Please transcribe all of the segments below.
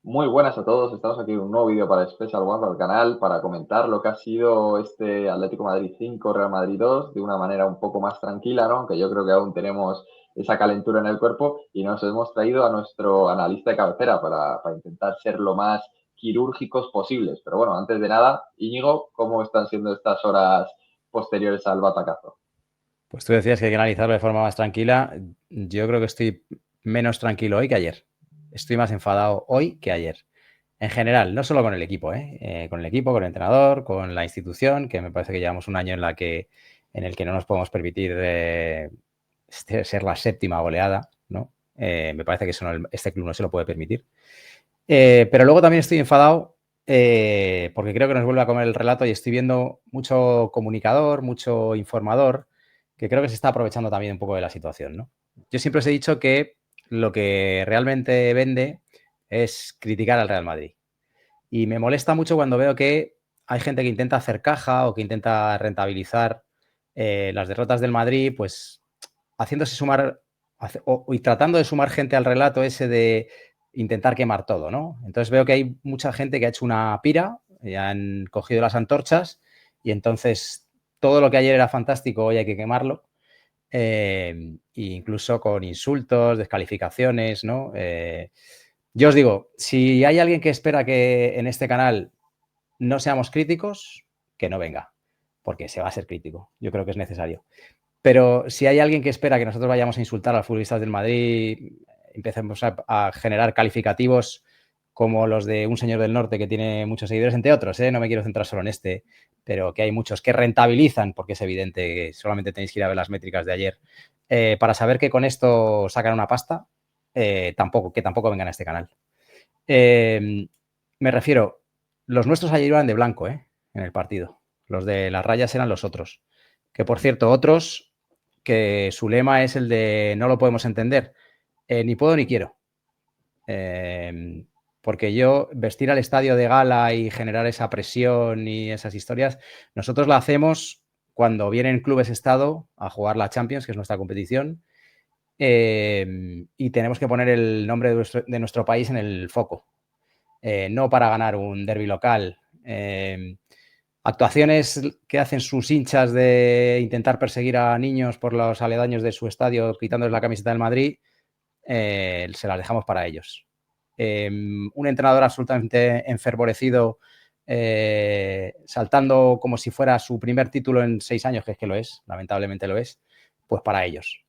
Muy buenas a todos, estamos aquí en un nuevo vídeo para Special One, para el canal, para comentar lo que ha sido este Atlético Madrid 5, Real Madrid 2, de una manera un poco más tranquila, ¿no? Aunque yo creo que aún tenemos esa calentura en el cuerpo y nos hemos traído a nuestro analista de cabecera para intentar ser lo más quirúrgicos posibles. Pero bueno, antes de nada, Íñigo, ¿cómo están siendo estas horas posteriores al batacazo? Pues tú decías que hay que analizarlo de forma más tranquila. Yo creo que estoy menos tranquilo hoy que ayer. Estoy más enfadado hoy que ayer. En general, no solo con el equipo, ¿eh? Con el equipo, con el entrenador, con la institución, que me parece que llevamos un año en el que no nos podemos permitir ser la séptima goleada, ¿no? Me parece que este club no se lo puede permitir. Pero luego también estoy enfadado porque creo que nos vuelve a comer el relato y estoy viendo mucho comunicador, mucho informador, que creo que se está aprovechando también un poco de la situación, ¿no? Yo siempre os he dicho que lo que realmente vende es criticar al Real Madrid. Y me molesta mucho cuando veo que hay gente que intenta hacer caja o que intenta rentabilizar las derrotas del Madrid, pues haciéndose sumar y tratando de sumar gente al relato ese de intentar quemar todo, ¿no? Entonces veo que hay mucha gente que ha hecho una pira, y han cogido las antorchas y entonces todo lo que ayer era fantástico hoy hay que quemarlo, e incluso con insultos, descalificaciones, ¿no? Yo os digo, si hay alguien que espera que en este canal no seamos críticos, que no venga, porque se va a ser crítico. Yo creo que es necesario. Pero si hay alguien que espera que nosotros vayamos a insultar a los futbolistas del Madrid, empecemos a generar calificativos como los de un señor del norte que tiene muchos seguidores, entre otros, ¿eh? No me quiero centrar solo en este, pero que hay muchos que rentabilizan, porque es evidente que solamente tenéis que ir a ver las métricas de ayer, para saber que con esto sacan una pasta, que tampoco vengan a este canal. Me refiero, los nuestros ayer iban de blanco, en el partido. Los de las rayas eran los otros. Que por cierto, otros que su lema es el de no lo podemos entender. Ni puedo ni quiero. Porque yo vestir al estadio de gala y generar esa presión y esas historias, nosotros la hacemos cuando vienen clubes estado a jugar la Champions, que es nuestra competición, y tenemos que poner el nombre de nuestro país en el foco. No para ganar un derbi local. Actuaciones que hacen sus hinchas de intentar perseguir a niños por los aledaños de su estadio quitándoles la camiseta del Madrid, se las dejamos para ellos. Un entrenador absolutamente enfervorecido, saltando como si fuera su primer título en 6 años, que es que lo es, lamentablemente lo es, pues para ellos.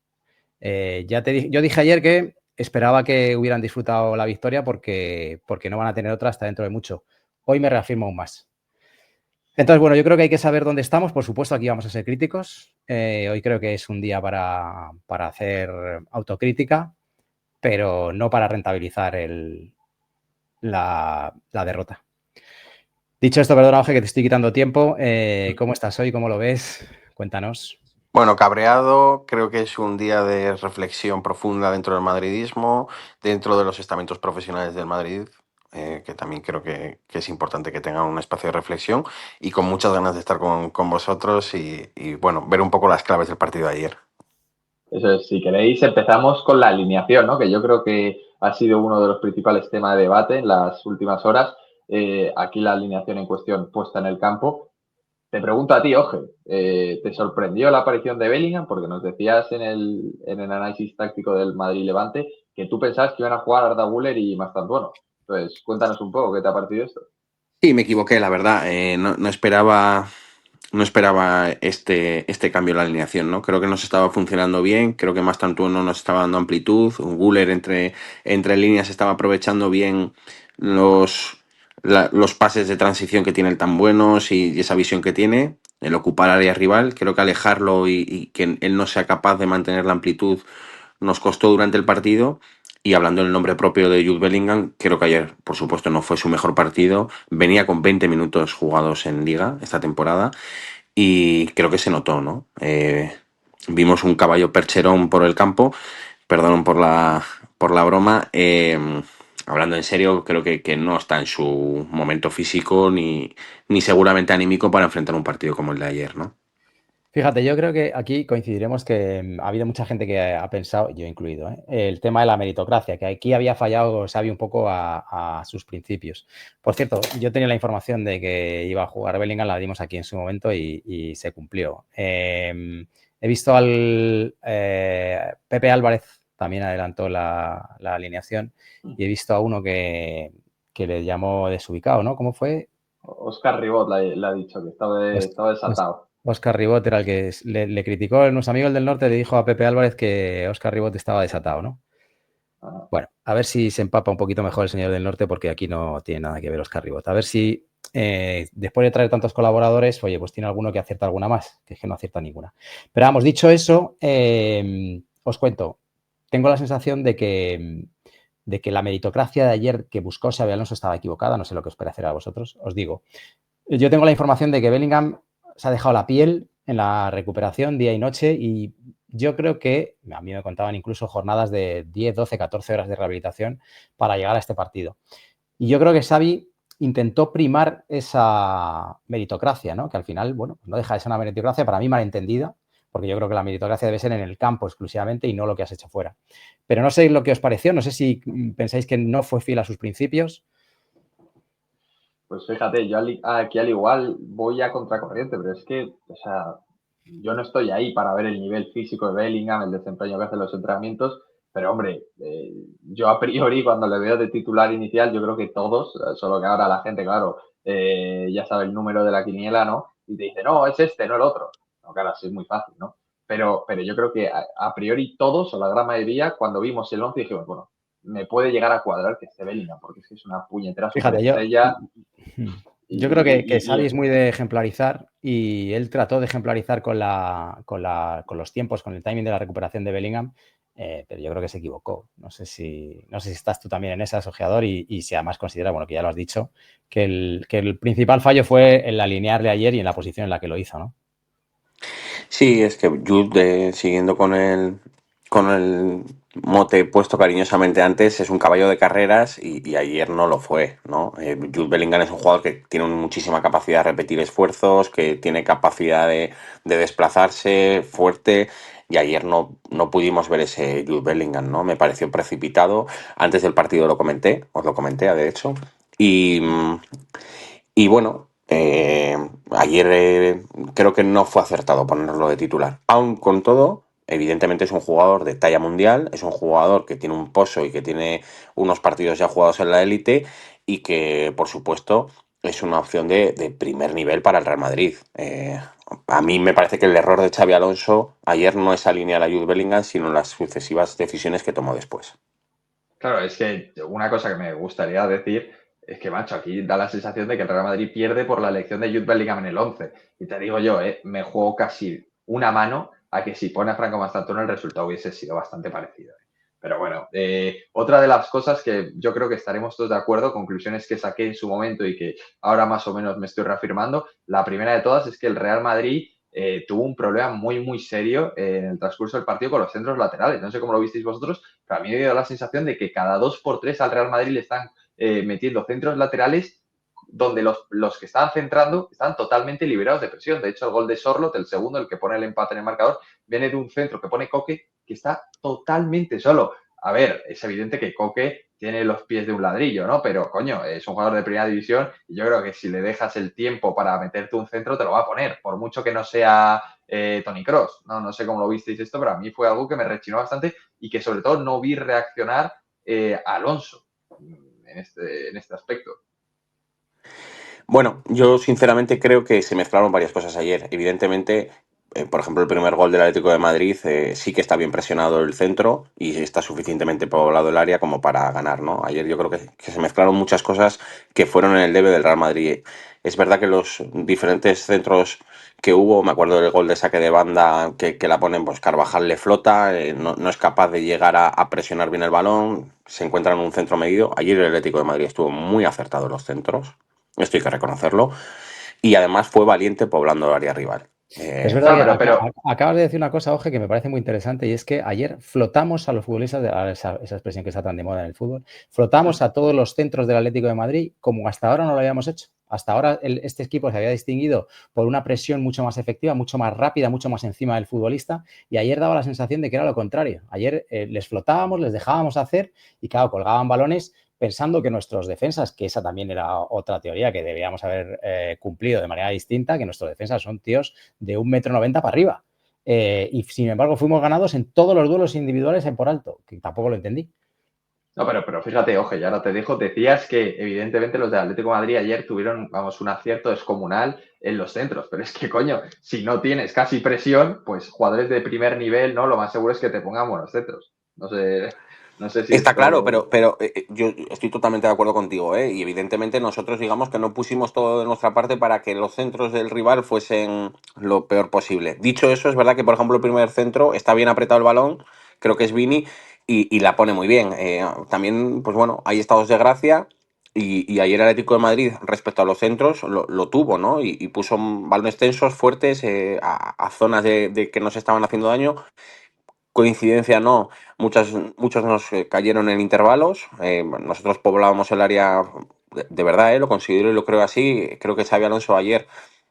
Yo dije ayer que esperaba que hubieran disfrutado la victoria porque no van a tener otra hasta dentro de mucho. Hoy me reafirmo aún más. Entonces, bueno, yo creo que hay que saber dónde estamos. Por supuesto, aquí vamos a ser críticos. Hoy creo que es un día para hacer autocrítica, pero no para rentabilizar la derrota. Dicho esto, perdona, Jorge, que te estoy quitando tiempo. ¿Cómo estás hoy? ¿Cómo lo ves? Cuéntanos. Bueno, cabreado, creo que es un día de reflexión profunda dentro del madridismo, dentro de los estamentos profesionales del Madrid, que también creo que es importante que tengan un espacio de reflexión y con muchas ganas de estar con vosotros y, bueno, ver un poco las claves del partido de ayer. Eso es, si queréis, empezamos con la alineación, ¿no? Que yo creo que ha sido uno de los principales temas de debate en las últimas horas. Aquí la alineación en cuestión puesta en el campo. Te pregunto a ti, Oje, ¿te sorprendió la aparición de Bellingham? Porque nos decías en el análisis táctico del Madrid-Levante que tú pensabas que iban a jugar Arda Güler y Mastantuono. Entonces, cuéntanos un poco, ¿qué te ha parecido esto? Sí, me equivoqué, la verdad. No esperaba este cambio en la alineación, ¿no? Creo que nos estaba funcionando bien, creo que Mastantuono nos estaba dando amplitud, Guller entre líneas estaba aprovechando bien los pases de transición que tiene el tan buenos y esa visión que tiene, el ocupar área rival. Creo que alejarlo y que él no sea capaz de mantener la amplitud nos costó durante el partido. Y hablando del nombre propio de Jude Bellingham, creo que ayer, por supuesto, no fue su mejor partido. Venía con 20 minutos jugados en Liga esta temporada y creo que se notó, ¿no? Vimos un caballo percherón por el campo, perdón por la broma. Hablando en serio, creo que no está en su momento físico ni seguramente anímico para enfrentar un partido como el de ayer, ¿no? Fíjate, yo creo que aquí coincidiremos que ha habido mucha gente que ha pensado, yo incluido, el tema de la meritocracia, que aquí había fallado Xavi un poco a sus principios. Por cierto, yo tenía la información de que iba a jugar Bellingham, la dimos aquí en su momento y se cumplió. He visto al Pepe Álvarez, también adelantó la alineación, y he visto a uno que le llamó desubicado, ¿no? ¿Cómo fue? Oscar Ribot le ha dicho que estaba desatado. Óscar Ribot era el que le criticó, nuestro amigo del norte le dijo a Pepe Álvarez que Óscar Ribot estaba desatado, ¿no? Bueno, a ver si se empapa un poquito mejor el señor del norte, porque aquí no tiene nada que ver Óscar Ribot. A ver si después de traer tantos colaboradores, oye, pues tiene alguno que acierta alguna más, que es que no acierta ninguna. Pero vamos, dicho eso, os cuento, tengo la sensación de que la meritocracia de ayer que buscó Xabi Alonso estaba equivocada, no sé lo que os parecerá a vosotros, os digo. Yo tengo la información de que Bellingham se ha dejado la piel en la recuperación día y noche y yo creo que, a mí me contaban incluso jornadas de 10, 12, 14 horas de rehabilitación para llegar a este partido. Y yo creo que Xavi intentó primar esa meritocracia, ¿no? Que al final, bueno, no deja de ser una meritocracia para mí malentendida, porque yo creo que la meritocracia debe ser en el campo exclusivamente y no lo que has hecho fuera. Pero no sé lo que os pareció, no sé si pensáis que no fue fiel a sus principios. Pues fíjate, yo aquí al igual voy a contracorriente, pero es que, o sea, yo no estoy ahí para ver el nivel físico de Bellingham, el desempeño que hace en los entrenamientos, pero hombre, yo a priori cuando le veo de titular inicial, yo creo que todos, solo que ahora la gente, claro, ya sabe el número de la quiniela, ¿no? Y te dice, no, es este, no el otro. No, claro, así es muy fácil, ¿no? Pero yo creo que a priori todos, o la gran mayoría, cuando vimos el 11 dijimos, bueno, me puede llegar a cuadrar que esté Bellingham, porque es que es una puñetera Fíjate, yo superestrella. creo que Y Xavi es muy de ejemplarizar y él trató de ejemplarizar con los tiempos, con el timing de la recuperación de Bellingham, pero yo creo que se equivocó. No sé si estás tú también en esa, ojeador, y si además considera, bueno, que ya lo has dicho, que el principal fallo fue el alinearle ayer y en la posición en la que lo hizo, ¿no? Sí, es que Jude, siguiendo con el mote puesto cariñosamente antes, es un caballo de carreras y ayer no lo fue, ¿no? Jude Bellingham es un jugador que tiene muchísima capacidad de repetir esfuerzos, que tiene capacidad de desplazarse fuerte, y ayer no pudimos ver ese Jude Bellingham, ¿no? Me pareció precipitado. Antes del partido os lo comenté, de hecho. Y bueno, ayer creo que no fue acertado ponerlo de titular. Aun con todo, evidentemente es un jugador de talla mundial, es un jugador que tiene un pozo y que tiene unos partidos ya jugados en la élite y que, por supuesto, es una opción de primer nivel para el Real Madrid. A mí me parece que el error de Xavi Alonso ayer no es alinear a Jude Bellingham, sino las sucesivas decisiones que tomó después. claro, es que una cosa que me gustaría decir es que, macho, aquí da la sensación de que el Real Madrid pierde por la elección de Jude Bellingham en el 11. Y te digo yo, me juego casi una mano a que si pone a Franco Mastantuono el resultado hubiese sido bastante parecido. Pero bueno, otra de las cosas que yo creo que estaremos todos de acuerdo, conclusiones que saqué en su momento y que ahora más o menos me estoy reafirmando, la primera de todas es que el Real Madrid tuvo un problema muy, muy serio en el transcurso del partido con los centros laterales. No sé cómo lo visteis vosotros, pero a mí me dio la sensación de que cada 2x3 al Real Madrid le están metiendo centros laterales donde los que estaban centrando están totalmente liberados de presión. De hecho, el gol de Sorloth, el segundo, el que pone el empate en el marcador, viene de un centro que pone Coque, que está totalmente solo. A ver, es evidente que Coque tiene los pies de un ladrillo, ¿no? Pero, coño, es un jugador de primera división y yo creo que si le dejas el tiempo para meterte un centro, te lo va a poner, por mucho que no sea Toni Kroos. No sé cómo lo visteis esto, pero a mí fue algo que me rechinó bastante y que sobre todo no vi reaccionar a Alonso en este aspecto. Bueno, yo sinceramente creo que se mezclaron varias cosas ayer. Evidentemente, por ejemplo, el primer gol del Atlético de Madrid sí que está bien presionado el centro y está suficientemente poblado el área como para ganar, ¿no? Ayer yo creo que se mezclaron muchas cosas que fueron en el debe del Real Madrid. Es verdad que los diferentes centros que hubo, me acuerdo del gol de saque de banda que la ponen, pues Carvajal le flota, no es capaz de llegar a presionar bien el balón, se encuentra en un centro medido. Ayer el Atlético de Madrid estuvo muy acertado en los centros. Esto hay que reconocerlo. Y además fue valiente poblando el área rival. Es verdad No, que pero acabas de decir una cosa, Oje, que me parece muy interesante, y es que ayer flotamos a los futbolistas, esa expresión que está tan de moda en el fútbol, flotamos a todos los centros del Atlético de Madrid como hasta ahora no lo habíamos hecho. Hasta ahora este equipo se había distinguido por una presión mucho más efectiva, mucho más rápida, mucho más encima del futbolista, y ayer daba la sensación de que era lo contrario. Ayer les flotábamos, les dejábamos hacer y, claro, colgaban balones pensando que nuestros defensas, que esa también era otra teoría que debíamos haber cumplido de manera distinta, que nuestros defensas son tíos de 1,90 m para arriba. Y sin embargo fuimos ganados en todos los duelos individuales en por alto, que tampoco lo entendí. No, pero fíjate, ojo, ya ahora te dejo, decías que evidentemente los de Atlético de Madrid ayer tuvieron, vamos, un acierto descomunal en los centros, pero es que, coño, si no tienes casi presión, pues jugadores de primer nivel, ¿no? Lo más seguro es que te pongan buenos centros. No sé si Está claro, esto... pero yo estoy totalmente de acuerdo contigo, ¿eh? Y evidentemente nosotros digamos que no pusimos todo de nuestra parte para que los centros del rival fuesen lo peor posible. Dicho eso, es verdad que por ejemplo el primer centro está bien apretado el balón, creo que es Vini, y la pone muy bien. También, pues bueno, hay estados de gracia. Y ayer el Atlético de Madrid, respecto a los centros, lo tuvo, ¿no? Y puso balones tensos, fuertes, a zonas de que nos estaban haciendo daño. Coincidencia no, muchos nos cayeron en intervalos. Nosotros poblábamos el área de verdad, lo considero y lo creo así. Creo que Xabi Alonso ayer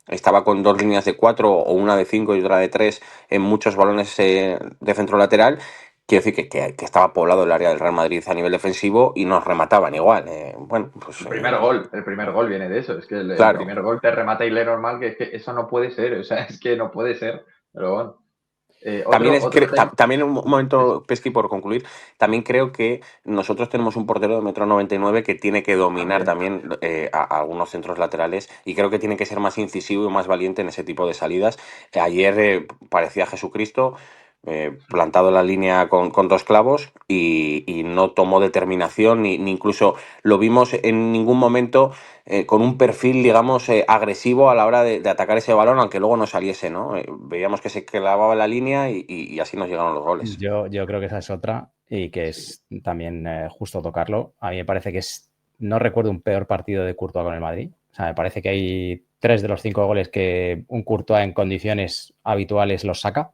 estaba con 2 líneas de 4 o una de 5 y otra de 3 en muchos balones de centro lateral. Quiero decir que estaba poblado el área del Real Madrid a nivel defensivo y nos remataban igual. Bueno, pues El primer gol viene de eso, es que el claro. primer gol te remata y lee normal, que es que eso no puede ser, o sea, es que no puede ser, pero bueno. También, Otro tema... también un momento, Pesqui, por concluir, también creo que nosotros tenemos un portero de 1,99 m que tiene que dominar también a algunos centros laterales y creo que tiene que ser más incisivo y más valiente en ese tipo de salidas. Ayer parecía Jesucristo, plantado en la línea con 2 clavos y no tomó determinación ni incluso lo vimos en ningún momento con un perfil, digamos, agresivo a la hora de atacar ese balón, aunque luego no saliese, ¿no? Veíamos que se clavaba la línea y así nos llegaron los goles. Yo creo que esa es otra y que es también justo tocarlo. A mí me parece que no recuerdo un peor partido de Courtois con el Madrid. O sea, me parece que hay 3 de los 5 goles que un Courtois en condiciones habituales los saca.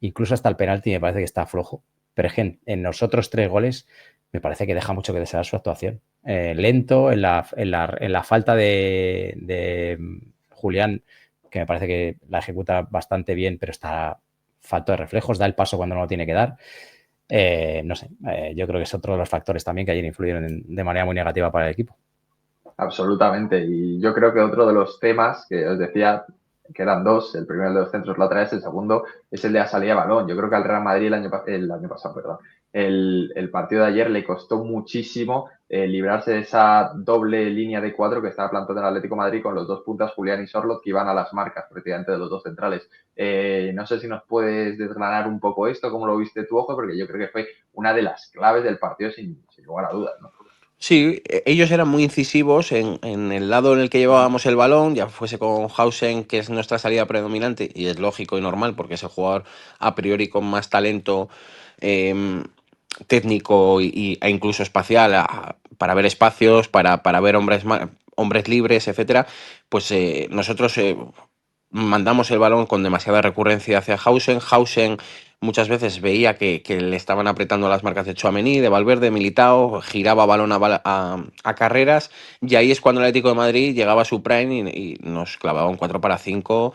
Incluso hasta el penalti me parece que está flojo. Pero es que en los otros 3 goles me parece que deja mucho que desear su actuación. Lento, en la falta de Julián, que me parece que la ejecuta bastante bien, pero está falto de reflejos, da el paso cuando no lo tiene que dar. No sé, yo creo que es otro de los factores también que ayer influyeron de manera muy negativa para el equipo. Absolutamente. Y yo creo que otro de los temas que os decía, que eran 2, el primero de los centros laterales, el segundo es el de la salida de balón. Yo creo que al Real Madrid el año pasado, perdón, el partido de ayer le costó muchísimo librarse de esa doble línea de 4 que estaba plantando el Atlético de Madrid con los 2 puntas, Julián y Sorloth, que iban a las marcas prácticamente de los 2 centrales. No sé si nos puedes desgranar un poco esto, cómo lo viste tu ojo, porque yo creo que fue una de las claves del partido sin lugar a dudas, ¿no? Sí, ellos eran muy incisivos en el lado en el que llevábamos el balón, ya fuese con Hausen, que es nuestra salida predominante, y es lógico y normal, porque es el jugador a priori con más talento técnico e incluso espacial para ver espacios, para ver hombres libres, etcétera. Pues nosotros mandamos el balón con demasiada recurrencia hacia Hausen. Hausen muchas veces veía que le estaban apretando las marcas de Tchouaméni, de Valverde, Militao, giraba balón a carreras y ahí es cuando el Atlético de Madrid llegaba a su prime y nos clavaba un 4 para 5.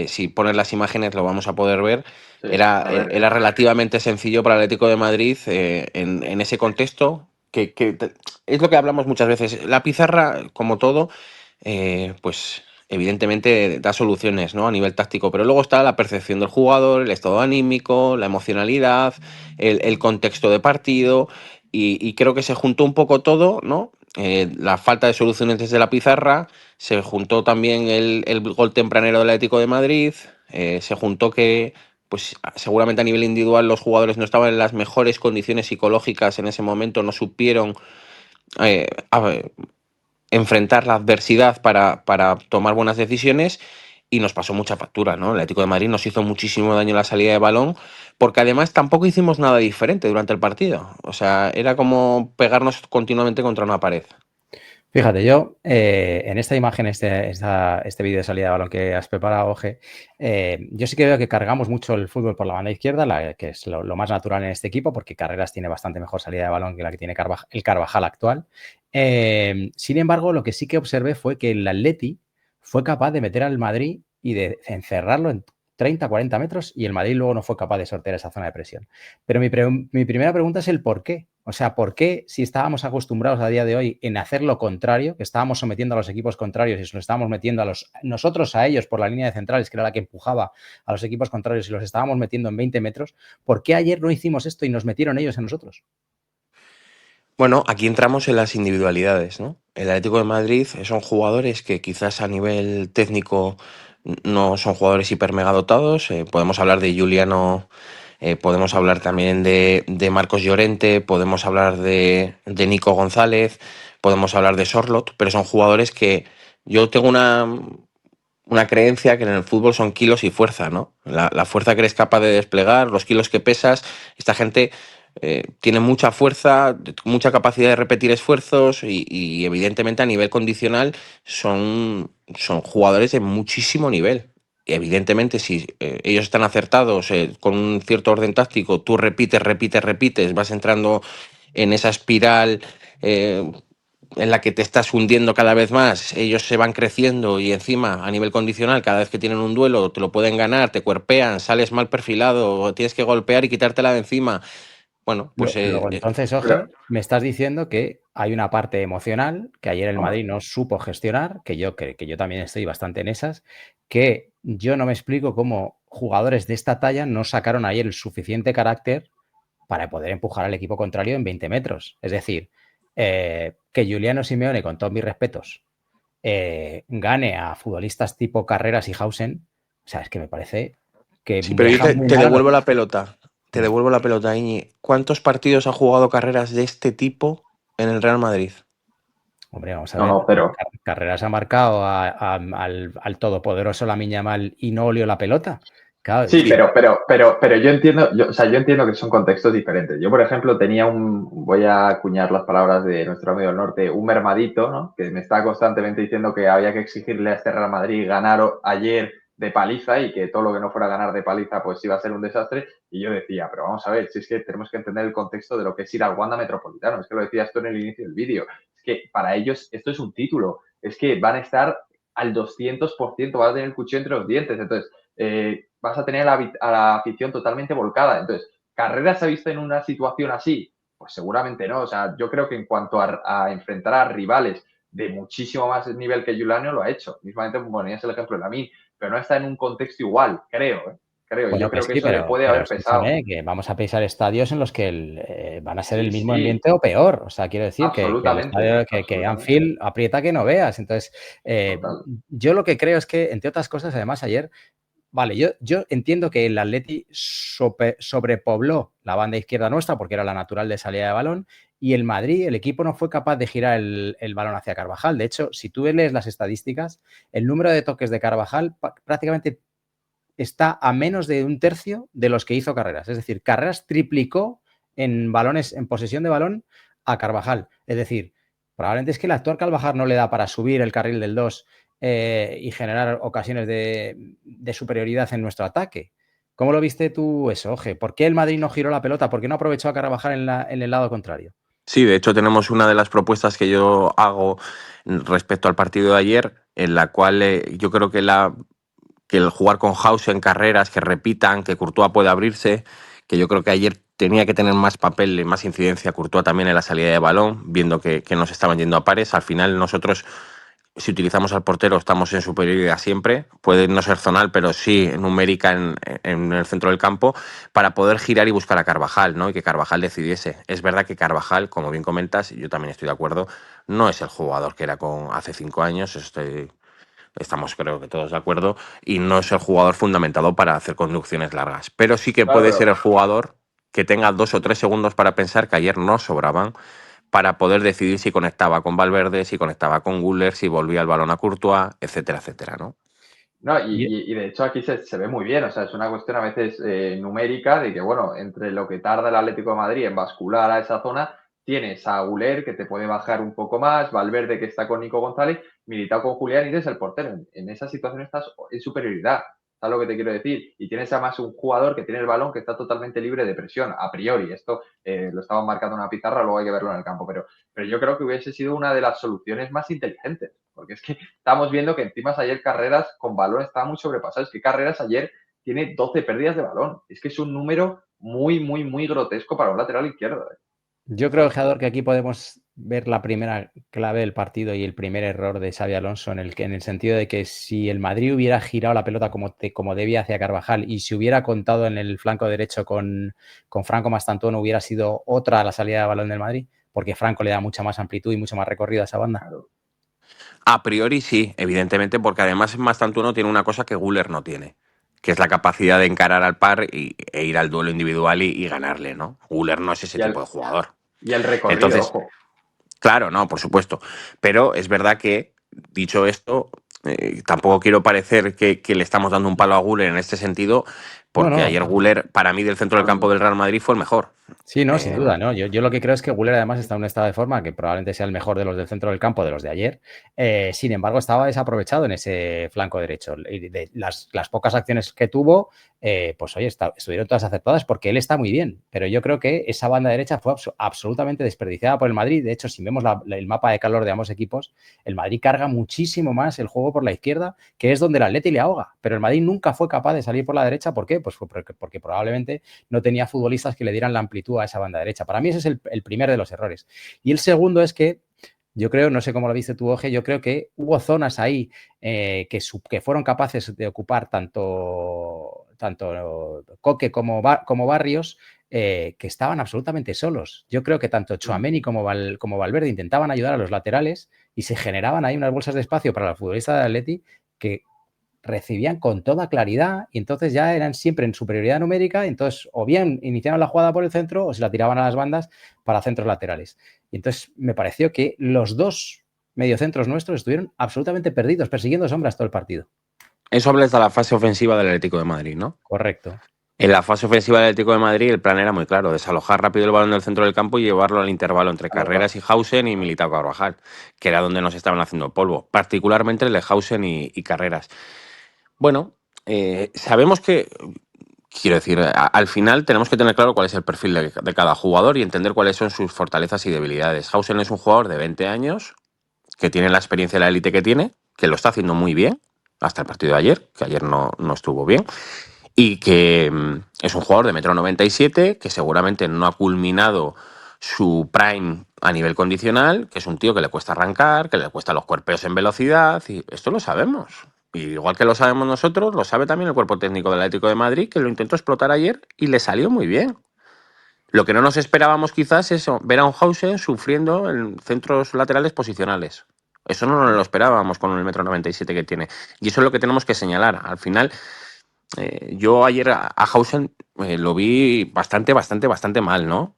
Si pones las imágenes lo vamos a poder ver. Sí, Era relativamente sencillo para el Atlético de Madrid en ese contexto, es lo que hablamos muchas veces. La pizarra, como todo, pues evidentemente da soluciones, ¿no? A nivel táctico, pero luego está la percepción del jugador, el estado anímico, la emocionalidad, el contexto de partido, y creo que se juntó un poco todo, ¿no? La falta de soluciones desde la pizarra, se juntó también el gol tempranero del Atlético de Madrid, se juntó que pues seguramente a nivel individual los jugadores no estaban en las mejores condiciones psicológicas en ese momento, no supieron eh, enfrentar la adversidad para tomar buenas decisiones y nos pasó mucha factura, ¿no? El Atlético de Madrid nos hizo muchísimo daño en la salida de balón porque además tampoco hicimos nada diferente durante el partido. O sea, era como pegarnos continuamente contra una pared. Fíjate, yo en esta imagen, este vídeo de salida de balón que has preparado, Oje, yo sí que veo que cargamos mucho el fútbol por la banda izquierda, que es lo más natural en este equipo, porque Carreras tiene bastante mejor salida de balón que la que tiene el Carvajal actual. Sin embargo, lo que sí que observé fue que el Atleti fue capaz de meter al Madrid y de encerrarlo en 30, 40 metros, y el Madrid luego no fue capaz de sortear esa zona de presión. Pero mi primera pregunta es el por qué. O sea, ¿por qué si estábamos acostumbrados a día de hoy en hacer lo contrario, que estábamos sometiendo a los equipos contrarios y se los estábamos metiendo nosotros a ellos por la línea de centrales, que era la que empujaba a los equipos contrarios, y los estábamos metiendo en 20 metros, ¿por qué ayer no hicimos esto y nos metieron ellos a nosotros? Bueno, aquí entramos en las individualidades, ¿no? El Atlético de Madrid son jugadores que quizás a nivel técnico no son jugadores hiper mega dotados. Podemos hablar de Juliano, podemos hablar también de Marcos Llorente, podemos hablar de Nico González, podemos hablar de Sorlot, pero son jugadores que yo tengo una creencia que en el fútbol son kilos y fuerza, ¿no? La fuerza que eres capaz de desplegar, los kilos que pesas. Esta gente tiene mucha fuerza, mucha capacidad de repetir esfuerzos y evidentemente a nivel condicional son jugadores de muchísimo nivel. Y evidentemente, si ellos están acertados con un cierto orden táctico, tú repites, vas entrando en esa espiral en la que te estás hundiendo cada vez más, ellos se van creciendo y encima a nivel condicional, cada vez que tienen un duelo te lo pueden ganar, te cuerpean, sales mal perfilado, tienes que golpear y quitártela de encima. Bueno, pues Luego, entonces, Pero, Oje, me estás diciendo que hay una parte emocional que ayer el hombre, Madrid no supo gestionar, que yo también estoy bastante en esas, que yo no me explico cómo jugadores de esta talla no sacaron ayer el suficiente carácter para poder empujar al equipo contrario en 20 metros. Es decir, que Juliano Simeone, con todos mis respetos, gane a futbolistas tipo Carreras y Hausen, o sea, es que me parece que sí, pero yo deja muy te mal a los... devuelvo la pelota. Te Dime. devuelvo la pelota, Iñi. ¿Cuántos partidos ha jugado Carreras de este tipo en el Real Madrid? Hombre, vamos a no, no, ver. pero Carreras ha marcado al todopoderoso Lamine Yamal y no olió la pelota. Claro, es sí, que pero yo entiendo, o sea, yo entiendo que son contextos diferentes. Yo, por ejemplo, tenía voy a acuñar las palabras de nuestro amigo del norte, un mermadito, ¿no? Que me está constantemente diciendo que había que exigirle a este Real Madrid ganar ayer de paliza y que todo lo que no fuera ganar de paliza pues iba a ser un desastre. Y yo decía, pero vamos a ver, si es que tenemos que entender el contexto de lo que es ir al Wanda Metropolitano. Es que lo decías tú en el inicio del vídeo. Es que para ellos esto es un título. Es que van a estar al 200%, van a tener el cuchillo entre los dientes. Entonces, vas a tener a la afición totalmente volcada. Entonces, ¿Carreras se ha visto en una situación así? Pues seguramente no. O sea, yo creo que en cuanto a enfrentar a rivales de muchísimo más nivel que Juliano, lo ha hecho. Mismamente ponías el ejemplo de Lamine, pero no está en un contexto igual, creo. Creo. Y bueno, yo que creo que sí, eso le puede haber pesado. escúchame, que vamos a pisar estadios en los que van a ser Sí, el mismo sí, ambiente o peor. O sea, quiero decir que el absolutamente, estadio, que absolutamente. Anfield aprieta que no veas. Entonces, Total. yo lo que creo es que, entre otras cosas, además ayer, vale, yo entiendo que el Atleti sobrepobló la banda izquierda nuestra porque era la natural de salida de balón, y el Madrid, el equipo, no fue capaz de girar el balón hacia Carvajal. De hecho, si tú lees las estadísticas, el número de toques de Carvajal prácticamente está a menos de un tercio de los que hizo Carreras. Es decir, Carreras triplicó en balones, en posesión de balón, a Carvajal. Es decir, probablemente es que el actual Carvajal no le da para subir el carril del 2 y generar ocasiones de superioridad en nuestro ataque. ¿Cómo lo viste tú eso, Oje? ¿Por qué el Madrid no giró la pelota? ¿Por qué no aprovechó a Carvajal en el lado contrario? Sí, de hecho tenemos una de las propuestas que yo hago respecto al partido de ayer, en la cual yo creo que el jugar con House en carreras, que repitan, que Courtois puede abrirse, que yo creo que ayer tenía que tener más papel y más incidencia Courtois también en la salida de balón, viendo que nos estaban yendo a pares. Al final nosotros, si utilizamos al portero, estamos en superioridad siempre. Puede no ser zonal, pero sí numérica en el centro del campo, para poder girar y buscar a Carvajal, ¿no? Y que Carvajal decidiese. Es verdad que Carvajal, como bien comentas, y yo también estoy de acuerdo, no es el jugador que era hace 5 años, estamos creo que todos de acuerdo, y no es el jugador fundamentado para hacer conducciones largas. Pero sí que Claro, puede ser pero el jugador que tenga 2 o 3 segundos para pensar, que ayer no sobraban, para poder decidir si conectaba con Valverde, si conectaba con Güler, si volvía el balón a Courtois, etcétera, etcétera, ¿no? no, Y, y de hecho aquí se ve muy bien, o sea, es una cuestión a veces numérica de que, bueno, entre lo que tarda el Atlético de Madrid en bascular a esa zona, tienes a Güler, que te puede bajar un poco más, Valverde, que está con Nico González, Militao con Julián y eres el portero. En esa situación estás en superioridad, ¿sabes lo que te quiero decir? Y tienes además un jugador que tiene el balón que está totalmente libre de presión, a priori. Esto lo estaban marcando en una pizarra, luego hay que verlo en el campo, pero yo creo que hubiese sido una de las soluciones más inteligentes, porque es que estamos viendo que encima ayer Carreras con balón estaba muy sobrepasado. Es que Carreras ayer tiene 12 pérdidas de balón. Es que es un número muy, muy, muy grotesco para un lateral izquierdo. Yo creo, Geador, que aquí podemos ver la primera clave del partido y el primer error de Xabi Alonso en el sentido de que si el Madrid hubiera girado la pelota como debía hacia Carvajal y si hubiera contado en el flanco derecho con Franco Mastantuono, hubiera sido otra la salida de balón del Madrid, porque Franco le da mucha más amplitud y mucho más recorrido a esa banda. Claro. A priori sí, evidentemente, porque además Mastantuono tiene una cosa que Güler no tiene, que es la capacidad de encarar al par e ir al duelo individual y ganarle, ¿no? Güler no es ese tipo de jugador. Y el recorrido, Entonces, ojo. claro, no, por supuesto. Pero es verdad que, dicho esto, tampoco quiero parecer que le estamos dando un palo a Güler en este sentido, porque No. ayer Güler, para mí, del centro del campo del Real Madrid, fue el mejor. Sí, no, sin duda, ¿no? Yo lo que creo es que Güler además está en un estado de forma que probablemente sea el mejor de los del centro del campo, de los de ayer. Sin embargo, estaba desaprovechado en ese flanco derecho. Y de las pocas acciones que tuvo, pues oye, estuvieron todas acertadas porque él está muy bien. Pero yo creo que esa banda derecha fue absolutamente desperdiciada por el Madrid. De hecho, si vemos el mapa de calor de ambos equipos, el Madrid carga muchísimo más el juego por la izquierda, que es donde el Atleti le ahoga. Pero el Madrid nunca fue capaz de salir por la derecha. ¿Por qué? Pues porque probablemente no tenía futbolistas que le dieran la amplitud a esa banda derecha. Para mí ese es el primer de los errores. Y el segundo es que yo creo, no sé cómo lo viste tú, Oje, yo creo que hubo zonas ahí que fueron capaces de ocupar tanto Coque como Barrios, que estaban absolutamente solos. Yo creo que tanto Tchouaméni como Valverde intentaban ayudar a los laterales y se generaban ahí unas bolsas de espacio para la futbolista de Atleti que recibían con toda claridad y entonces ya eran siempre en superioridad numérica, entonces o bien iniciaban la jugada por el centro o se la tiraban a las bandas para centros laterales. Y entonces me pareció que los dos mediocentros nuestros estuvieron absolutamente perdidos, persiguiendo sombras todo el partido. Eso hablas de la fase ofensiva del Atlético de Madrid, ¿no? Correcto. En la fase ofensiva del Atlético de Madrid el plan era muy claro, desalojar rápido el balón del centro del campo y llevarlo al intervalo entre Carreras y Hausen y Militao Carvajal, que era donde nos estaban haciendo polvo, particularmente el de Hausen y Carreras. Bueno, sabemos que, quiero decir, al final tenemos que tener claro cuál es el perfil de cada jugador y entender cuáles son sus fortalezas y debilidades. Hausen es un jugador de 20 años que tiene la experiencia de la élite que tiene, que lo está haciendo muy bien, hasta el partido de ayer, que ayer no estuvo bien, y que es un jugador de 1,97 m, que seguramente no ha culminado su prime a nivel condicional, que es un tío que le cuesta arrancar, que le cuesta los cuerpeos en velocidad, y esto lo sabemos. Y igual que lo sabemos nosotros, lo sabe también el cuerpo técnico del Atlético de Madrid, que lo intentó explotar ayer y le salió muy bien. Lo que no nos esperábamos quizás es ver a un Hausen sufriendo en centros laterales posicionales. Eso no lo esperábamos con el 1,97 m que tiene. Y eso es lo que tenemos que señalar. Al final, yo ayer a Hausen lo vi bastante mal, ¿no?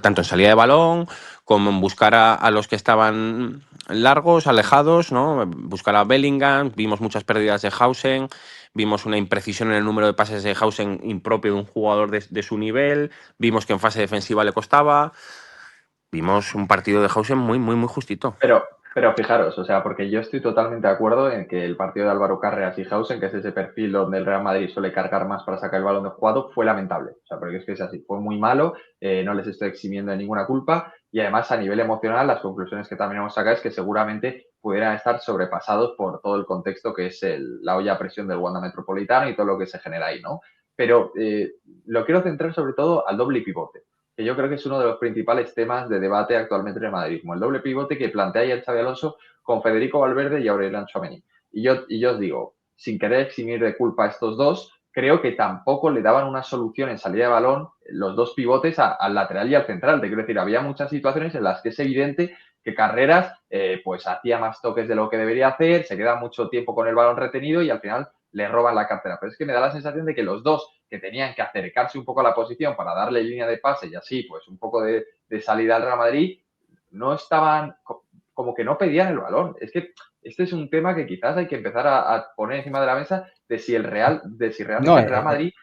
Tanto en salida de balón como en buscar a los que estaban largos, alejados, ¿no? Buscar a Bellingham, vimos muchas pérdidas de Hausen, vimos una imprecisión en el número de pases de Hausen impropio de un jugador de su nivel, vimos que en fase defensiva le costaba, vimos un partido de Hausen muy justito. Pero fijaros, o sea, porque yo estoy totalmente de acuerdo en que el partido de Álvaro Carreras y Hausen, que es ese perfil donde el Real Madrid suele cargar más para sacar el balón de jugado, fue lamentable. O sea, porque es que es así, fue muy malo, no les estoy eximiendo de ninguna culpa y además a nivel emocional las conclusiones que también hemos sacado es que seguramente pudieran estar sobrepasados por todo el contexto que es la olla a presión del Wanda Metropolitano y todo lo que se genera ahí, ¿no? Pero lo quiero centrar sobre todo al doble pivote, que yo creo que es uno de los principales temas de debate actualmente en el madridismo, el doble pivote que plantea ayer Xabi Alonso con Federico Valverde y Aurelian Tchouaméni. Y yo os digo, sin querer eximir de culpa a estos dos, creo que tampoco le daban una solución en salida de balón los dos pivotes al lateral y al central. Te quiero decir, había muchas situaciones en las que es evidente que Carreras pues hacía más toques de lo que debería hacer, se queda mucho tiempo con el balón retenido y al final le roban la cartera. Pero es que me da la sensación de que los dos que tenían que acercarse un poco a la posición para darle línea de pase y así, pues un poco de salida al Real Madrid, no estaban, como que no pedían el balón. Es que este es un tema que quizás hay que empezar a poner encima de la mesa de si realmente el Real Madrid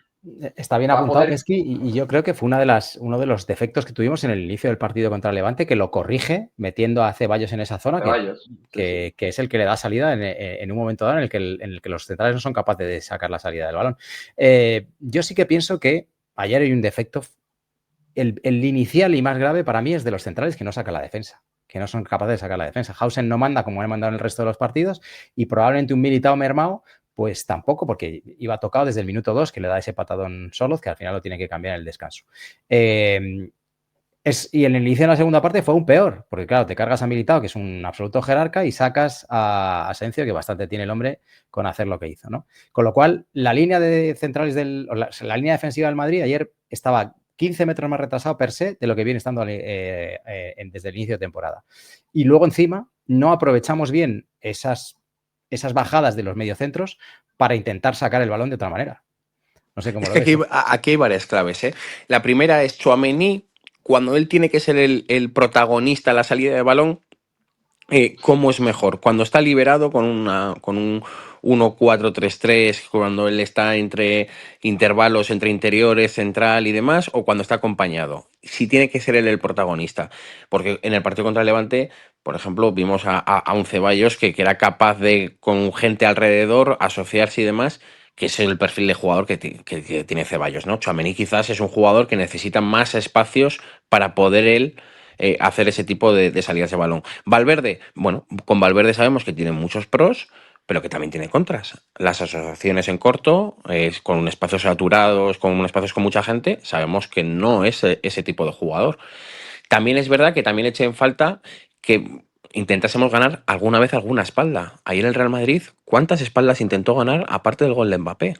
Está bien Va a apuntado, poder. Pesky, y yo creo que fue uno de los defectos que tuvimos en el inicio del partido contra el Levante, que lo corrige metiendo a Ceballos en esa zona, Ceballos. Sí. que es el que le da salida en un momento dado en el que los centrales no son capaces de sacar la salida del balón. Yo sí que pienso que ayer hay un defecto. El inicial y más grave para mí es de los centrales que no sacan la defensa, que no son capaces de sacar la defensa. Hausen no manda como ha mandado en el resto de los partidos y probablemente un Militao mermado pues tampoco, porque iba tocado desde el minuto 2 que le da ese patadón Soloz, que al final lo tiene que cambiar en el descanso. Y el inicio de la segunda parte fue aún peor, porque claro, te cargas a Militao, que es un absoluto jerarca, y sacas a Asensio, que bastante tiene el hombre con hacer lo que hizo, ¿no? Con lo cual, la línea de centrales la línea defensiva del Madrid ayer estaba 15 metros más retrasado per se de lo que viene estando desde el inicio de temporada. Y luego encima no aprovechamos bien esas bajadas de los mediocentros para intentar sacar el balón de otra manera. No sé cómo Es lo que ves. aquí hay varias claves, ¿eh? La primera es Tchouaméni, cuando él tiene que ser el protagonista en la salida de balón, ¿cómo es mejor? Cuando está liberado con un 1-4-3-3, cuando él está entre intervalos, entre interiores, central y demás, o cuando está acompañado. Si tiene que ser él el protagonista. Porque en el partido contra el Levante, por ejemplo, vimos a un Ceballos que era capaz de, con gente alrededor, asociarse y demás, que es el perfil de jugador que tiene Ceballos, ¿no? Tchouaméni quizás es un jugador que necesita más espacios para poder él hacer ese tipo de salidas de balón. Valverde, bueno, con Valverde sabemos que tiene muchos pros, pero que también tiene contras. Las asociaciones en corto, con espacios saturados, con espacios con mucha gente, sabemos que no es ese tipo de jugador. También es verdad que también eché en falta que intentásemos ganar alguna vez alguna espalda. Ayer el Real Madrid, ¿cuántas espaldas intentó ganar aparte del gol de Mbappé?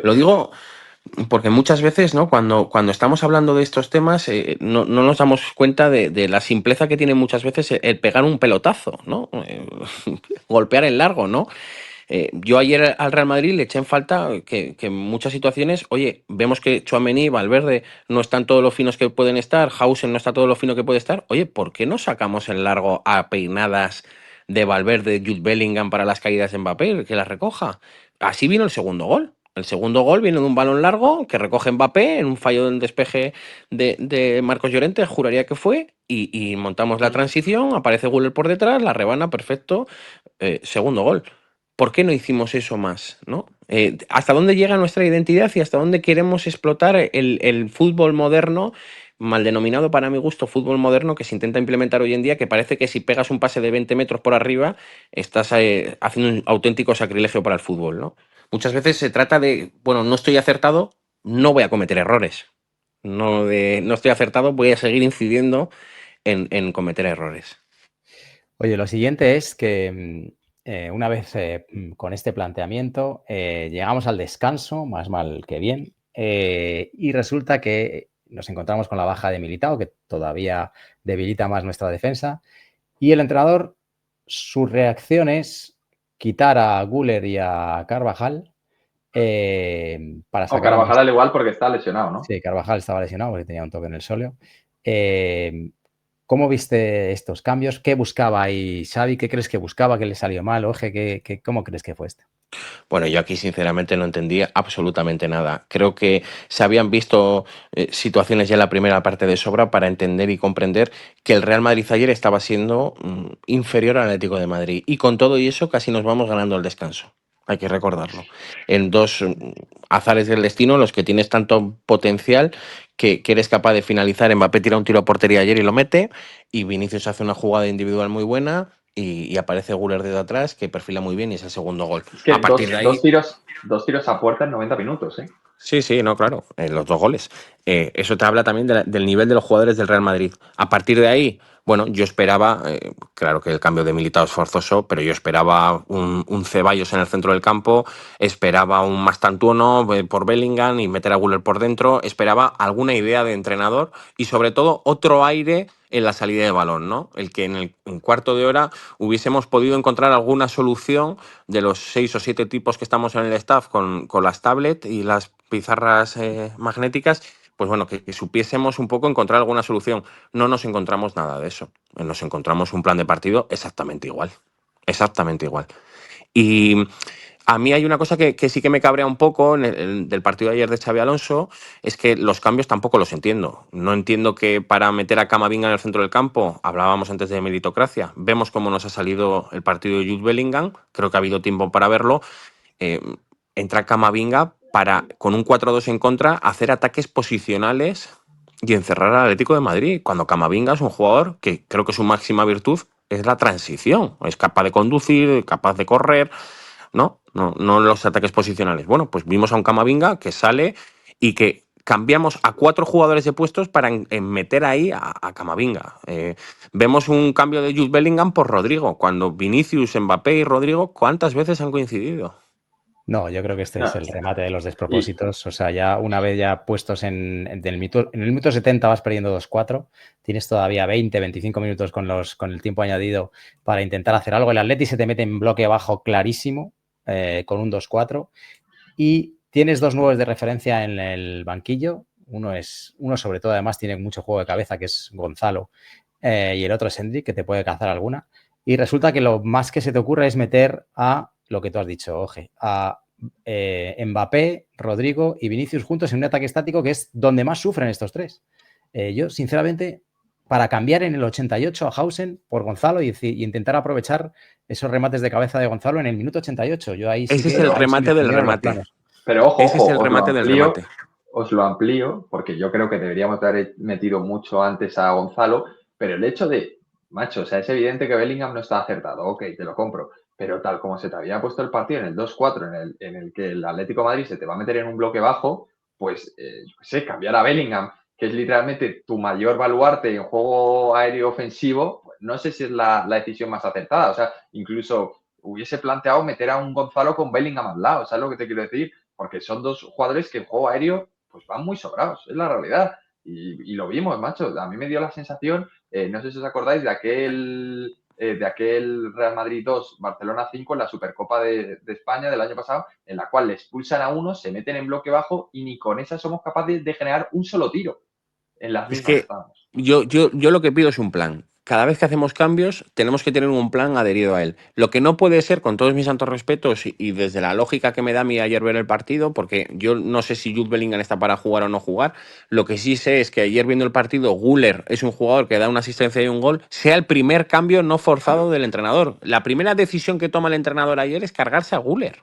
Lo digo porque muchas veces, ¿no? Cuando estamos hablando de estos temas, no nos damos cuenta de la simpleza que tiene muchas veces el pegar un pelotazo, ¿no? Golpear en largo, ¿no? Yo ayer al Real Madrid le eché en falta que en muchas situaciones, oye, vemos que Tchouaméni, Valverde no están todos los finos que pueden estar, Hausen no está todo lo fino que puede estar, oye, ¿por qué no sacamos en largo a peinadas de Valverde, Jude Bellingham para las caídas de Mbappé, que las recoja? Así vino el segundo gol. El segundo gol viene de un balón largo que recoge Mbappé en un fallo del despeje de Marcos Llorente, juraría que fue, y montamos la transición, aparece Güler por detrás, la rebana, perfecto, segundo gol. ¿Por qué no hicimos eso más? ¿No? ¿Hasta dónde llega nuestra identidad y hasta dónde queremos explotar el fútbol moderno, mal denominado para mi gusto fútbol moderno, que se intenta implementar hoy en día, que parece que si pegas un pase de 20 metros por arriba, estás haciendo un auténtico sacrilegio para el fútbol, ¿no? Muchas veces se trata de, bueno, no estoy acertado, no voy a cometer errores. No estoy acertado, voy a seguir incidiendo en cometer errores. Oye, lo siguiente es que una vez con este planteamiento llegamos al descanso, más mal que bien, y resulta que nos encontramos con la baja de Militao, que todavía debilita más nuestra defensa, y el entrenador, su reacción es quitar a Güler y a Carvajal para O sacar a Carvajal al igual porque está lesionado, ¿no? Sí, Carvajal estaba lesionado porque tenía un toque en el sóleo. ¿Cómo viste estos cambios? ¿Qué buscaba ahí Xavi? ¿Qué crees que buscaba? ¿Qué le salió mal? Oje, ¿cómo crees que fue esto? Bueno, yo aquí sinceramente no entendía absolutamente nada. Creo que se habían visto situaciones ya en la primera parte de sobra para entender y comprender que el Real Madrid ayer estaba siendo inferior al Atlético de Madrid. Y con todo y eso casi nos vamos ganando el descanso. Hay que recordarlo. En dos azares del destino, los que tienes tanto potencial que eres capaz de finalizar. Mbappé tira un tiro a portería ayer y lo mete. Y Vinicius hace una jugada individual muy buena. Y aparece Güler desde atrás, que perfila muy bien y es el segundo gol. Es que A partir de ahí, dos tiros a puerta en 90 minutos, ¿eh? sí, no, claro, los dos goles. Eso te habla también del nivel de los jugadores del Real Madrid. A partir de ahí, bueno, yo esperaba, claro que el cambio de Militao es forzoso, pero yo esperaba un Ceballos en el centro del campo, esperaba un Mastantuono por Bellingham y meter a Güler por dentro, esperaba alguna idea de entrenador y sobre todo otro aire en la salida de balón, ¿no? El que en cuarto de hora hubiésemos podido encontrar alguna solución de los 6 o 7 tipos que estamos en el staff con las tablets y las pizarras magnéticas, pues bueno, que supiésemos un poco encontrar alguna solución. No nos encontramos nada de eso. Nos encontramos un plan de partido exactamente igual. Exactamente igual. Y A mí hay una cosa que sí que me cabrea un poco del partido de ayer de Xabi Alonso, es que los cambios tampoco los entiendo. No entiendo que para meter a Camavinga en el centro del campo, hablábamos antes de meritocracia, vemos cómo nos ha salido el partido de Jude Bellingham, creo que ha habido tiempo para verlo, eh, entra Camavinga para, con un 4-2 en contra, hacer ataques posicionales y encerrar al Atlético de Madrid, cuando Camavinga es un jugador que creo que su máxima virtud es la transición, es capaz de conducir, capaz de correr, no los ataques posicionales. Bueno, pues vimos a un Camavinga que sale y que cambiamos a 4 jugadores de puestos para meter ahí a Camavinga. Vemos un cambio de Jude Bellingham por Rodrigo, cuando Vinicius, Mbappé y Rodrigo, ¿cuántas veces han coincidido? No, yo creo que este No, es el remate de los y, despropósitos. O sea, ya una vez ya puestos en el minuto 70 vas perdiendo 2-4. Tienes todavía 20, 25 minutos con el tiempo añadido para intentar hacer algo. El Atleti se te mete en bloque bajo clarísimo con un 2-4. Y tienes 2 nuevos de referencia en el banquillo. Uno sobre todo, además, tiene mucho juego de cabeza, que es Gonzalo. Y el otro es Hendrik, que te puede cazar alguna. Y resulta que lo más que se te ocurre es meter a lo que tú has dicho, Oje, a Mbappé, Rodrigo y Vinicius juntos en un ataque estático, que es donde más sufren estos tres. Yo, sinceramente, para cambiar en el 88 a Hausen por Gonzalo y intentar aprovechar esos remates de cabeza de Gonzalo en el minuto 88. Yo ahí sí Ese es que el pero, se me remate del fundieron los remate. planos. pero ojo, Ese es el os lo remate del amplío, remate. os lo amplío, porque yo creo que deberíamos haber metido mucho antes a Gonzalo, pero el hecho de, macho, o sea, es evidente que Bellingham no está acertado, ok, te lo compro, pero tal como se te había puesto el partido en el 2-4, en el que el Atlético de Madrid se te va a meter en un bloque bajo, pues, yo qué sé, cambiar a Bellingham, que es literalmente tu mayor baluarte en juego aéreo ofensivo, pues no sé si es la decisión más acertada, o sea, incluso hubiese planteado meter a un Gonzalo con Bellingham al lado, ¿sabes lo que te quiero decir? Porque son 2 jugadores que en juego aéreo pues van muy sobrados, es la realidad. Y lo vimos, macho. A mí me dio la sensación, no sé si os acordáis, de aquel Real Madrid 2, Barcelona 5 en la Supercopa de España del año pasado, en la cual le expulsan a uno, se meten en bloque bajo y ni con esa somos capaces de generar un solo tiro. En las Es mismas que estábamos. yo lo que pido es un plan. Cada vez que hacemos cambios, tenemos que tener un plan adherido a él. Lo que no puede ser, con todos mis santos respetos y desde la lógica que me da a mí ayer ver el partido, porque yo no sé si Jude Bellingham está para jugar o no jugar, lo que sí sé es que ayer viendo el partido, Güler es un jugador que da una asistencia y un gol, sea el primer cambio no forzado del entrenador. La primera decisión que toma el entrenador ayer es cargarse a Güler.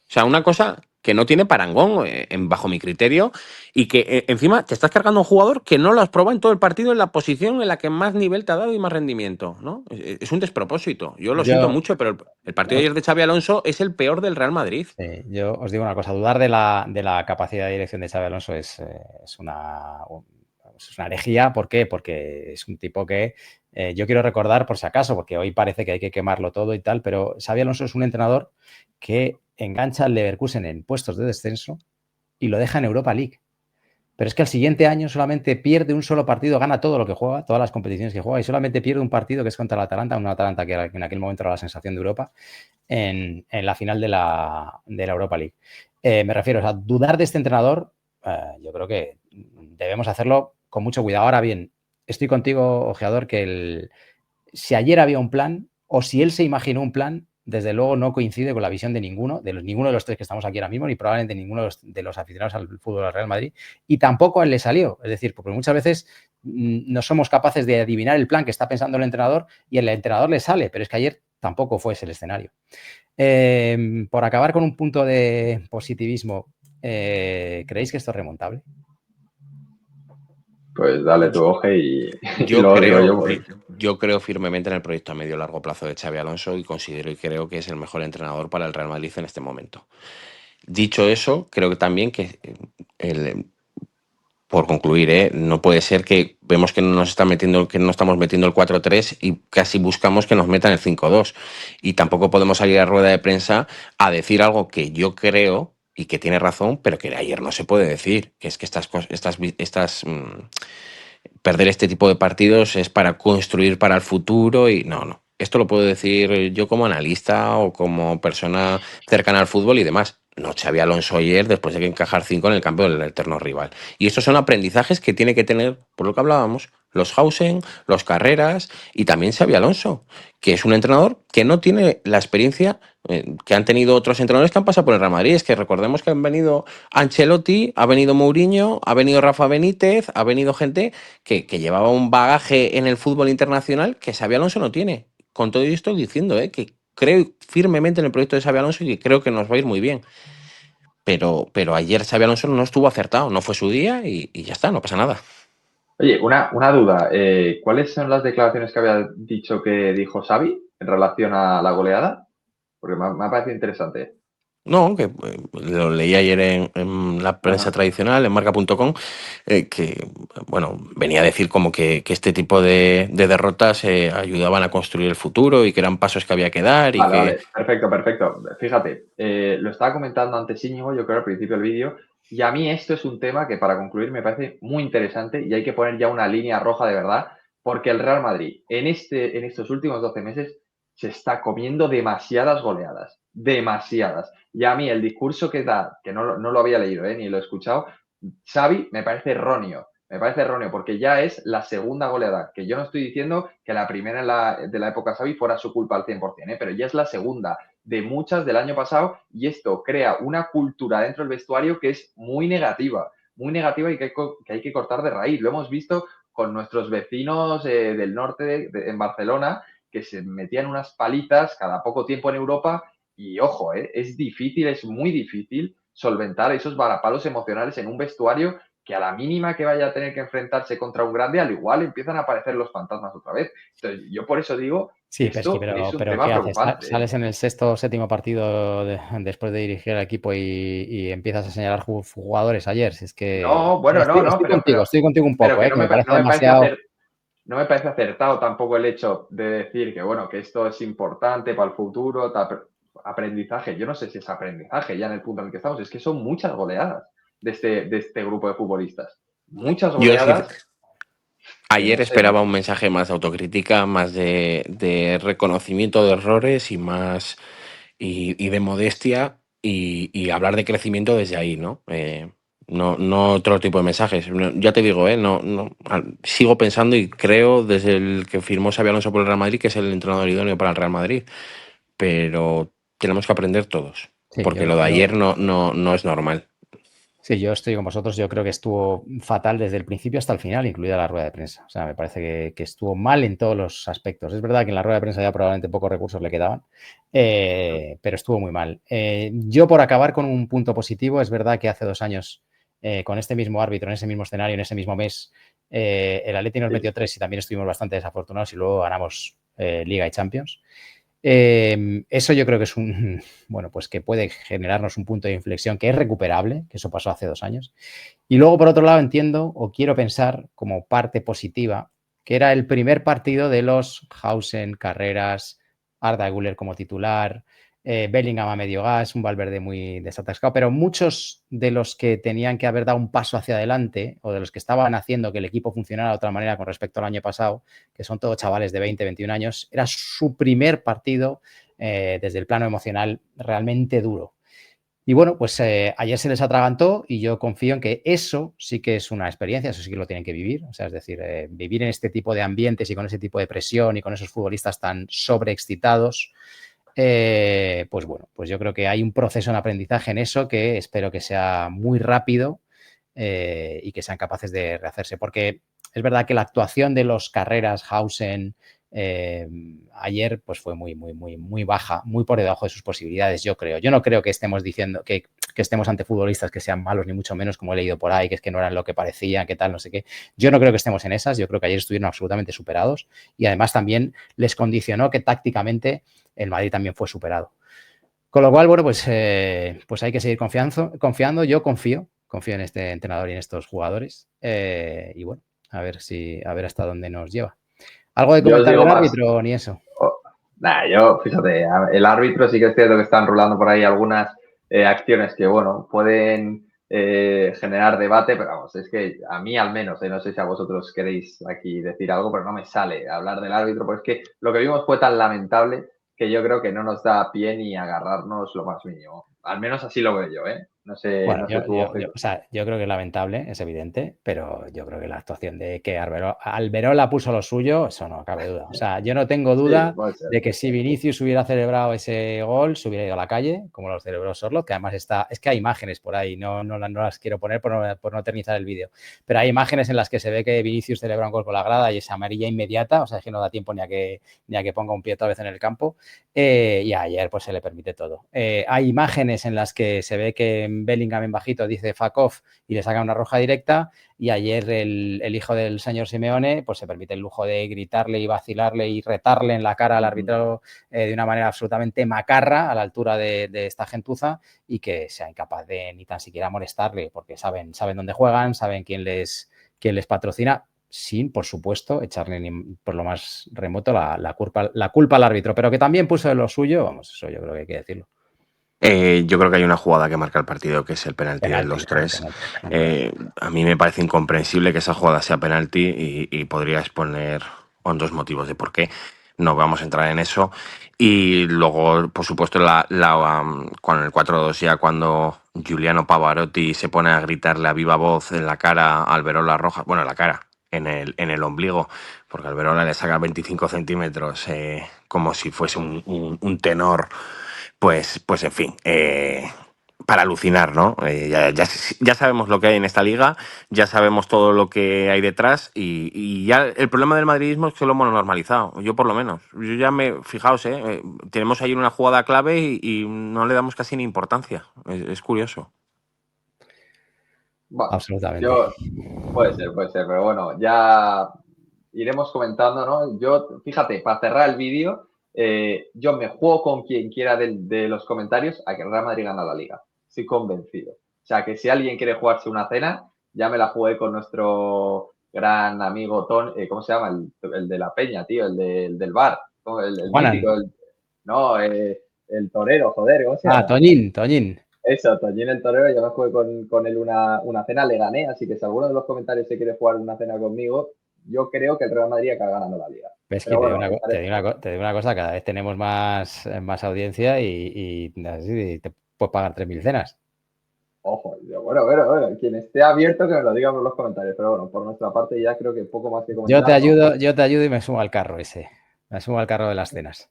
O sea, una cosa que no tiene parangón bajo mi criterio y que encima te estás cargando a un jugador que no lo has probado en todo el partido en la posición en la que más nivel te ha dado y más rendimiento, ¿no? Es un despropósito. Yo lo siento Yo, mucho, pero el partido de ayer de Xabi Alonso es el peor del Real Madrid. yo os digo una cosa, dudar de la capacidad de dirección de Xabi Alonso es una herejía. ¿Por qué? Porque es un tipo que yo quiero recordar, por si acaso, porque hoy parece que hay que quemarlo todo y tal, pero Xabi Alonso es un entrenador que engancha al Leverkusen en puestos de descenso y lo deja en Europa League. Pero es que al siguiente año solamente pierde un solo partido, gana todo lo que juega, todas las competiciones que juega, y solamente pierde un partido que es contra el Atalanta, un Atalanta que en aquel momento era la sensación de Europa, en la final de la Europa League. Me refiero, o sea, dudar de este entrenador, yo creo que debemos hacerlo con mucho cuidado. Ahora bien, estoy contigo, ojeador, que si ayer había un plan, o si él se imaginó un plan, desde luego no coincide con la visión de ninguno de los tres que estamos aquí ahora mismo, ni probablemente ninguno de los aficionados al fútbol del Real Madrid, y tampoco a él le salió. Es decir, porque muchas veces no somos capaces de adivinar el plan que está pensando el entrenador y el entrenador le sale, pero es que ayer tampoco fue ese el escenario. Por acabar con un punto de positivismo, ¿creéis que esto es remontable? Pues dale tu oje y Yo luego digo creo, yo. yo creo firmemente en el proyecto a medio y largo plazo de Xabi Alonso y considero y creo que es el mejor entrenador para el Real Madrid en este momento. Dicho eso, creo que también que por concluir, no puede ser que vemos que no estamos metiendo el 4-3 y casi buscamos que nos metan el 5-2. Y tampoco podemos salir a rueda de prensa a decir algo que yo creo y que tiene razón, pero que ayer no se puede decir, que es que perder este tipo de partidos es para construir para el futuro y no. Esto lo puedo decir yo como analista o como persona cercana al fútbol y demás. No, Xabi Alonso ayer después de que encajar 5 en el campo del eterno rival. Y estos son aprendizajes que tiene que tener, por lo que hablábamos, los Hausen, los Carreras y también Xabi Alonso, que es un entrenador que no tiene la experiencia que han tenido otros entrenadores que han pasado por el Real Madrid. Es que recordemos que han venido Ancelotti, ha venido Mourinho, ha venido Rafa Benítez, ha venido gente que llevaba un bagaje en el fútbol internacional que Xabi Alonso no tiene. Con todo esto estoy diciendo que creo firmemente en el proyecto de Xabi Alonso y que creo que nos va a ir muy bien. Pero ayer Xabi Alonso no estuvo acertado, no fue su día y ya está, no pasa nada. Oye, una duda. ¿Cuáles son las declaraciones que había dicho que dijo Xavi en relación a la goleada? Porque me ha parecido interesante. No, que lo leí ayer en la prensa tradicional, en marca.com, que bueno, venía a decir como que este tipo de derrotas ayudaban a construir el futuro y que eran pasos que había que dar y que... Vale, perfecto. Fíjate, lo estaba comentando antes Íñigo, yo creo al principio del vídeo, y a mí esto es un tema que para concluir me parece muy interesante y hay que poner ya una línea roja de verdad, porque el Real Madrid en estos últimos 12 meses se está comiendo demasiadas goleadas, demasiadas. Y a mí el discurso que da, que no lo había leído ni lo he escuchado, Xavi me parece erróneo. Me parece erróneo porque ya es la segunda goleada, que yo no estoy diciendo que la primera de la época Xavi fuera su culpa al 100%, pero ya es la segunda de muchas del año pasado y esto crea una cultura dentro del vestuario que es muy negativa y que hay que cortar de raíz. Lo hemos visto con nuestros vecinos del norte en Barcelona, que se metían unas palitas cada poco tiempo en Europa y ojo, es difícil, es muy difícil solventar esos varapalos emocionales en un vestuario que a la mínima que vaya a tener que enfrentarse contra un grande, al igual empiezan a aparecer los fantasmas otra vez. Entonces, yo por eso digo Sí, que esto es un pero tema ¿qué haces? preocupante. Sales en el sexto o séptimo partido después de dirigir al equipo y empiezas a señalar jugadores ayer. Si es que No, bueno, no, estoy contigo un pero poco, que que me parece demasiado. no me parece acertado tampoco el hecho de decir que, bueno, que esto es importante para el futuro, aprendizaje. Yo no sé si es aprendizaje ya en el punto en el que estamos. Es que son muchas goleadas de este grupo de futbolistas. Muchas Yo goleadas que ayer no sé. esperaba un mensaje más de autocrítica, más de reconocimiento de errores y más y de modestia y hablar de crecimiento desde ahí, ¿no? No otro tipo de mensajes. Ya te digo, sigo pensando y creo desde el que firmó Xabi Alonso por el Real Madrid que es el entrenador idóneo para el Real Madrid, pero tenemos que aprender todos, Sí, porque lo de ayer no es normal. sí, yo estoy con vosotros. Yo creo que estuvo fatal desde el principio hasta el final, incluida la rueda de prensa. O sea, me parece que estuvo mal en todos los aspectos. Es verdad que en la rueda de prensa ya probablemente pocos recursos le quedaban, pero estuvo muy mal. Yo, por acabar con un punto positivo, es verdad que hace 2 años, con este mismo árbitro, en ese mismo escenario, en ese mismo mes, el Atleti nos metió 3 y también estuvimos bastante desafortunados y luego ganamos Liga y Champions. Eso yo creo que es bueno, pues que puede generarnos un punto de inflexión que es recuperable, que eso pasó hace 2 años. Y luego, por otro lado, entiendo o quiero pensar como parte positiva que era el primer partido de los Hausen, Carreras, Arda Güler como titular, Bellingham a medio gas, un Valverde muy desatascado, pero muchos de los que tenían que haber dado un paso hacia adelante o de los que estaban haciendo que el equipo funcionara de otra manera con respecto al año pasado, que son todos chavales de 20, 21 años, era su primer partido desde el plano emocional realmente duro. Y bueno, pues ayer se les atragantó y yo confío en que eso sí que es una experiencia, eso sí que lo tienen que vivir. O sea, es decir, vivir en este tipo de ambientes y con ese tipo de presión y con esos futbolistas tan sobreexcitados, pues bueno, pues yo creo que hay un proceso en aprendizaje en eso que espero que sea muy rápido y que sean capaces de rehacerse. Porque es verdad que la actuación de los Carreras, Hausen, ayer pues fue muy baja, muy por debajo de sus posibilidades, yo creo. Yo no creo que estemos diciendo que estemos ante futbolistas que sean malos, ni mucho menos, como he leído por ahí, que es que no eran lo que parecían, que tal, no sé qué. Yo no creo que estemos en esas, yo creo que ayer estuvieron absolutamente superados y además también les condicionó que tácticamente el Madrid también fue superado. Con lo cual, bueno, pues hay que seguir confiando. Yo confío en este entrenador y en estos jugadores. Y bueno, a ver hasta dónde nos lleva. ¿Algo de Yo os comentar digo del más. árbitro ni eso? Fíjate, el árbitro sí que es cierto que están rulando por ahí algunas acciones que, bueno, pueden generar debate, pero vamos, es que a mí al menos, no sé si a vosotros queréis aquí decir algo, pero no me sale hablar del árbitro, porque es que lo que vimos fue tan lamentable que yo creo que no nos da pie ni agarrarnos lo más mínimo. Al menos así lo veo yo, ¿eh? No sé, Bueno, no sé tu o sea, yo creo que es lamentable, es evidente, pero yo creo que la actuación de que Alberola puso lo suyo, eso no cabe duda. O sea, yo no tengo Sí, duda puede ser. de que si Vinicius hubiera celebrado ese gol, se hubiera ido a la calle, como lo celebró Sorloth, que además es que hay imágenes por ahí, no las quiero poner por no eternizar el vídeo, pero hay imágenes en las que se ve que Vinicius celebra un gol con la grada y es amarilla inmediata, o sea, es que no da tiempo ni a que ponga un pie otra vez en el campo. Y ayer pues se le permite todo. Hay imágenes en las que se ve que Bellingham en bajito dice fuck off y le saca una roja directa, y ayer el hijo del señor Simeone pues se permite el lujo de gritarle y vacilarle y retarle en la cara al árbitro de una manera absolutamente macarra a la altura de esta gentuza, y que sea incapaz de ni tan siquiera molestarle porque saben dónde juegan, saben quién les patrocina, sin, por supuesto, echarle por lo más remoto la culpa al árbitro, pero que también puso de lo suyo, vamos, eso yo creo que hay que decirlo. Yo creo que hay una jugada que marca el partido, que es el penalti de los tres. A mí me parece incomprensible que esa jugada sea penalti y podría exponer hondos motivos de por qué. No vamos a entrar en eso. Y luego, por supuesto, con el 4-2 ya cuando Giuliano Pavarotti se pone a gritarle a viva voz en la cara a Alberola Roja, bueno, en la cara, en el ombligo, porque Alberola le saca 25 centímetros como si fuese un tenor. Pues en fin, para alucinar, ¿no? Ya sabemos lo que hay en esta liga, ya sabemos todo lo que hay detrás y ya el problema del madridismo es que lo hemos normalizado, yo por lo menos. Yo ya fijaos, tenemos ahí una jugada clave y no le damos casi ni importancia. Es curioso. Bueno, absolutamente. puede ser, pero bueno, ya iremos comentando, ¿no? Yo, fíjate, para cerrar el vídeo, yo me juego con quien quiera de los comentarios a que el Real Madrid gana la Liga. Estoy convencido. O sea, que si alguien quiere jugarse una cena, ya me la jugué con nuestro gran amigo ¿cómo se llama? El de la Peña, tío, el del bar, ¿no? El mítico, el torero, joder, ¿cómo se llama? Toñín. Eso, Toñín el torero, yo me jugué con él una cena, le gané, así que si alguno de los comentarios se quiere jugar una cena conmigo, yo creo que el Real Madrid acaba ganando la Liga. Es que Pero bueno, te digo una cosa, cada vez tenemos más audiencia y así te puedes pagar 3.000 cenas. ojo, bueno, quien esté abierto que me lo diga por los comentarios, pero bueno, por nuestra parte ya creo que poco más que comentar. Yo te ayudo y me sumo al carro ese. Me sumo al carro de las cenas.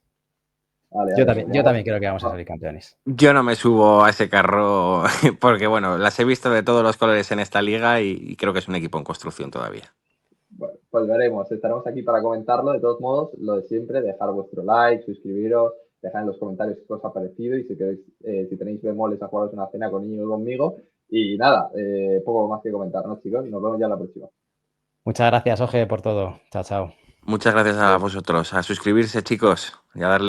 Vale, Yo pues también creo que vamos a salir campeones. Yo no me subo a ese carro porque, bueno, las he visto de todos los colores en esta liga y creo que es un equipo en construcción todavía. Bueno, pues veremos, estaremos aquí para comentarlo. De todos modos, lo de siempre, dejar vuestro like, suscribiros, dejar en los comentarios qué os ha parecido y si queréis, si tenéis bemoles a jugaros una cena con niños conmigo. Y nada, poco más que comentar, ¿no, chicos? Nos vemos ya en la próxima. Muchas gracias, Oje, por todo. Chao, chao. Muchas gracias a vosotros. A suscribirse, chicos, y a darle